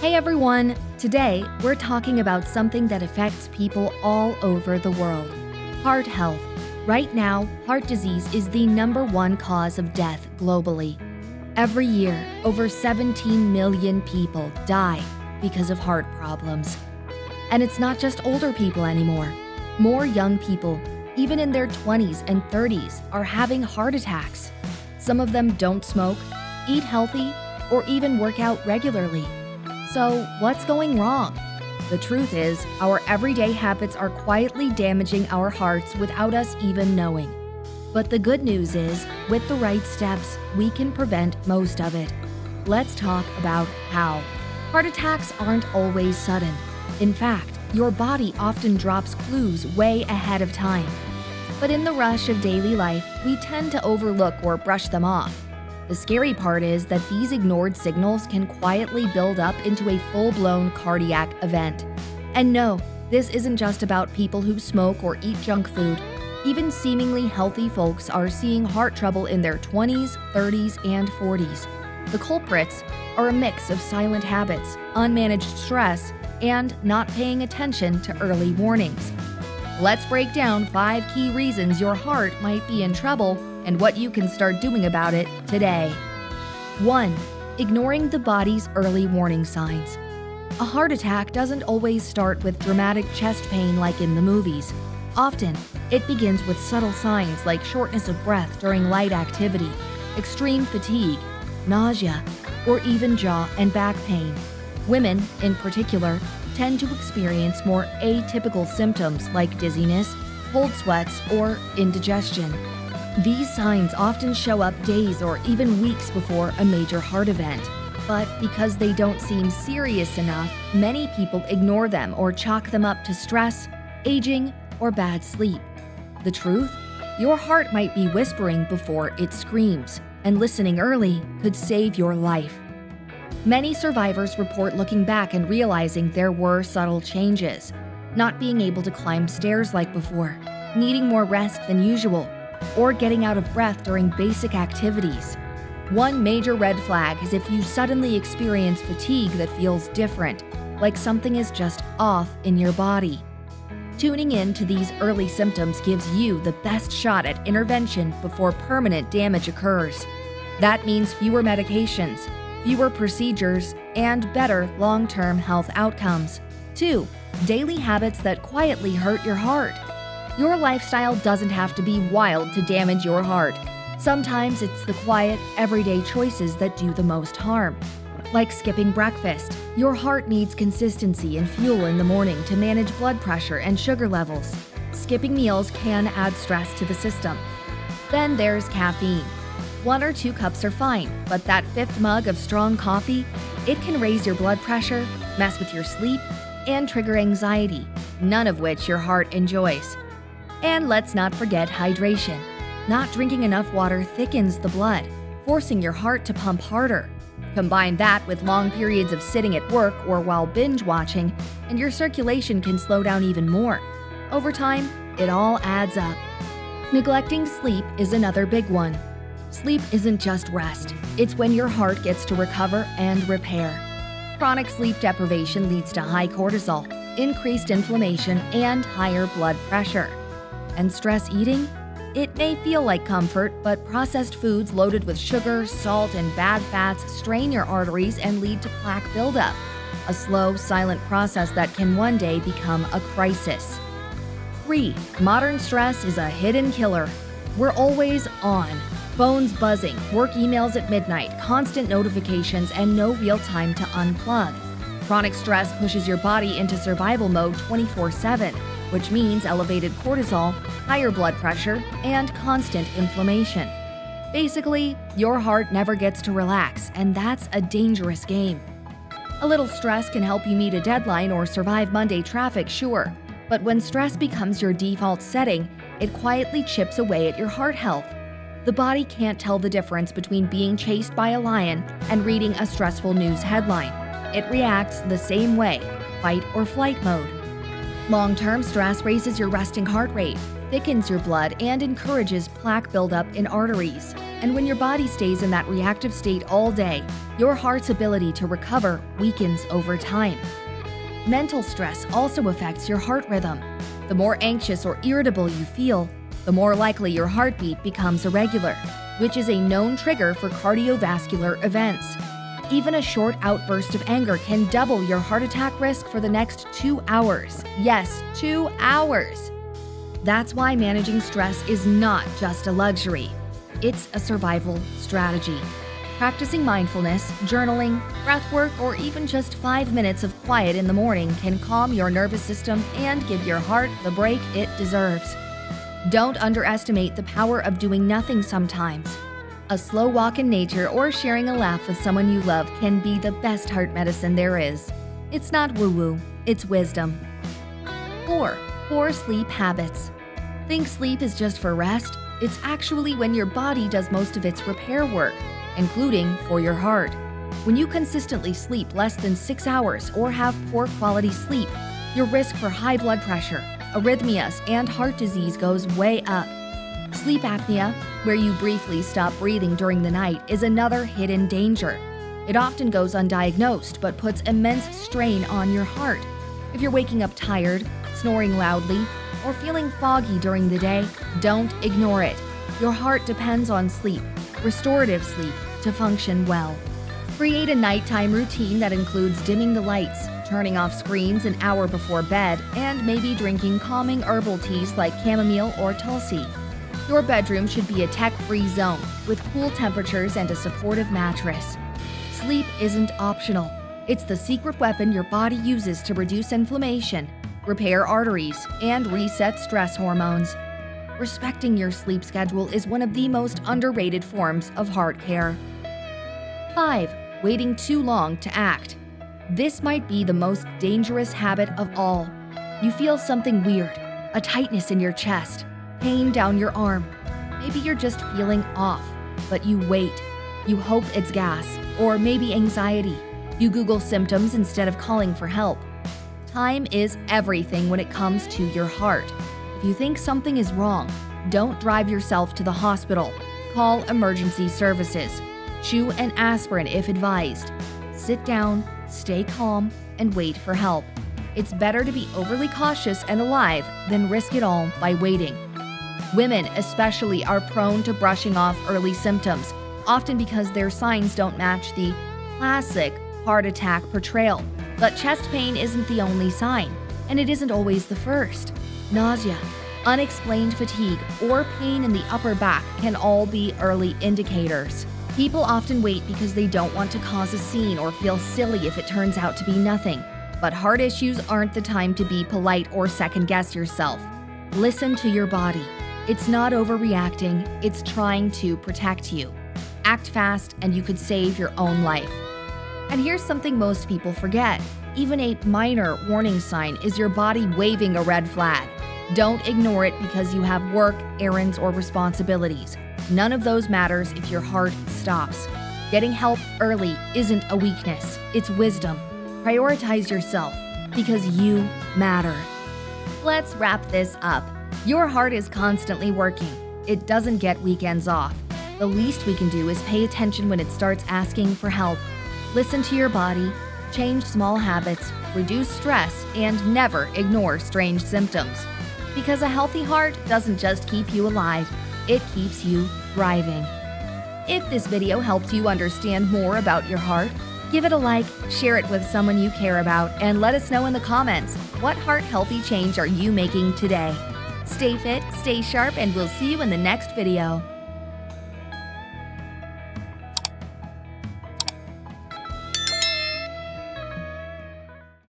Hey everyone! Today, we're talking about something that affects people all over the world: heart health. Right now, heart disease is the #1 cause of death globally. Every year, over 17 million people die because of heart problems. And it's not just older people anymore. More young people, even in their 20s and 30s, are having heart attacks. Some of them don't smoke, eat healthy, or even work out regularly. So, what's going wrong? The truth is, our everyday habits are quietly damaging our hearts without us even knowing. But the good news is, with the right steps, we can prevent most of it. Let's talk about how. Heart attacks aren't always sudden. In fact, your body often drops clues way ahead of time. But in the rush of daily life, we tend to overlook or brush them off. The scary part is that these ignored signals can quietly build up into a full-blown cardiac event. And no, this isn't just about people who smoke or eat junk food. Even seemingly healthy folks are seeing heart trouble in their 20s, 30s, and 40s. The culprits are a mix of silent habits, unmanaged stress, and not paying attention to early warnings. Let's break down 5 key reasons your heart might be in trouble and what you can start doing about it today. 1. Ignoring the body's early warning signs. A heart attack doesn't always start with dramatic chest pain like in the movies. Often, it begins with subtle signs like shortness of breath during light activity, extreme fatigue, nausea, or even jaw and back pain. Women, in particular, tend to experience more atypical symptoms like dizziness, cold sweats, or indigestion. These signs often show up days or even weeks before a major heart event. But because they don't seem serious enough, many people ignore them or chalk them up to stress, aging, or bad sleep. The truth? Your heart might be whispering before it screams, and listening early could save your life. Many survivors report looking back and realizing there were subtle changes. Not being able to climb stairs like before, needing more rest than usual, or getting out of breath during basic activities. One major red flag is if you suddenly experience fatigue that feels different, like something is just off in your body. Tuning in to these early symptoms gives you the best shot at intervention before permanent damage occurs. That means fewer medications, fewer procedures, and better long-term health outcomes. 2. Daily habits that quietly hurt your heart. Your lifestyle doesn't have to be wild to damage your heart. Sometimes it's the quiet, everyday choices that do the most harm. Like skipping breakfast. Your heart needs consistency and fuel in the morning to manage blood pressure and sugar levels. Skipping meals can add stress to the system. Then there's caffeine. 1 or 2 cups are fine, but that 5th mug of strong coffee, it can raise your blood pressure, mess with your sleep, and trigger anxiety, none of which your heart enjoys. And let's not forget hydration. Not drinking enough water thickens the blood, forcing your heart to pump harder. Combine that with long periods of sitting at work or while binge watching, and your circulation can slow down even more. Over time, it all adds up. Neglecting sleep is another big one. Sleep isn't just rest. It's when your heart gets to recover and repair. Chronic sleep deprivation leads to high cortisol, increased inflammation, and higher blood pressure. And stress eating? It may feel like comfort, but processed foods loaded with sugar, salt, and bad fats strain your arteries and lead to plaque buildup, a slow, silent process that can one day become a crisis. 3. Modern stress is a hidden killer. We're always on. Phones buzzing, work emails at midnight, constant notifications, and no real time to unplug. Chronic stress pushes your body into survival mode 24/7, which means elevated cortisol, higher blood pressure, and constant inflammation. Basically, your heart never gets to relax, and that's a dangerous game. A little stress can help you meet a deadline or survive Monday traffic, sure, but when stress becomes your default setting, it quietly chips away at your heart health. The body can't tell the difference between being chased by a lion and reading a stressful news headline. It reacts the same way, fight or flight mode. Long-term stress raises your resting heart rate, thickens your blood, and encourages plaque buildup in arteries. And when your body stays in that reactive state all day, your heart's ability to recover weakens over time. Mental stress also affects your heart rhythm. The more anxious or irritable you feel, the more likely your heartbeat becomes irregular, which is a known trigger for cardiovascular events. Even a short outburst of anger can double your heart attack risk for the next 2 hours. Yes, 2 hours! That's why managing stress is not just a luxury. It's a survival strategy. Practicing mindfulness, journaling, breathwork, or even just 5 minutes of quiet in the morning can calm your nervous system and give your heart the break it deserves. Don't underestimate the power of doing nothing sometimes. A slow walk in nature or sharing a laugh with someone you love can be the best heart medicine there is. It's not woo-woo, it's wisdom. 4. Poor sleep habits. Think sleep is just for rest? It's actually when your body does most of its repair work, including for your heart. When you consistently sleep less than 6 hours or have poor quality sleep, your risk for high blood pressure, arrhythmias, and heart disease goes way up. Sleep apnea, where you briefly stop breathing during the night, is another hidden danger. It often goes undiagnosed but puts immense strain on your heart. If you're waking up tired, snoring loudly, or feeling foggy during the day, don't ignore it. Your heart depends on sleep, restorative sleep, to function well. Create a nighttime routine that includes dimming the lights, turning off screens an hour before bed, and maybe drinking calming herbal teas like chamomile or tulsi. Your bedroom should be a tech-free zone with cool temperatures and a supportive mattress. Sleep isn't optional. It's the secret weapon your body uses to reduce inflammation, repair arteries, and reset stress hormones. Respecting your sleep schedule is one of the most underrated forms of heart care. 5. Waiting too long to act. This might be the most dangerous habit of all. You feel something weird, a tightness in your chest, pain down your arm. Maybe you're just feeling off, but you wait. You hope it's gas, or maybe anxiety. You Google symptoms instead of calling for help. Time is everything when it comes to your heart. If you think something is wrong, don't drive yourself to the hospital. Call emergency services. Chew an aspirin if advised. Sit down, stay calm, and wait for help. It's better to be overly cautious and alive than risk it all by waiting. Women especially are prone to brushing off early symptoms, often because their signs don't match the classic heart attack portrayal. But chest pain isn't the only sign, and it isn't always the first. Nausea, unexplained fatigue, or pain in the upper back can all be early indicators. People often wait because they don't want to cause a scene or feel silly if it turns out to be nothing. But heart issues aren't the time to be polite or second-guess yourself. Listen to your body. It's not overreacting, it's trying to protect you. Act fast and you could save your own life. And here's something most people forget. Even a minor warning sign is your body waving a red flag. Don't ignore it because you have work, errands, or responsibilities. None of those matters if your heart stops. Getting help early isn't a weakness, it's wisdom. Prioritize yourself because you matter. Let's wrap this up. Your heart is constantly working. It doesn't get weekends off. The least we can do is pay attention when it starts asking for help. Listen to your body, change small habits, reduce stress, and never ignore strange symptoms. Because a healthy heart doesn't just keep you alive, it keeps you thriving. If this video helped you understand more about your heart, give it a like, share it with someone you care about, and let us know in the comments, what heart-healthy change are you making today? Stay fit, stay sharp, and we'll see you in the next video.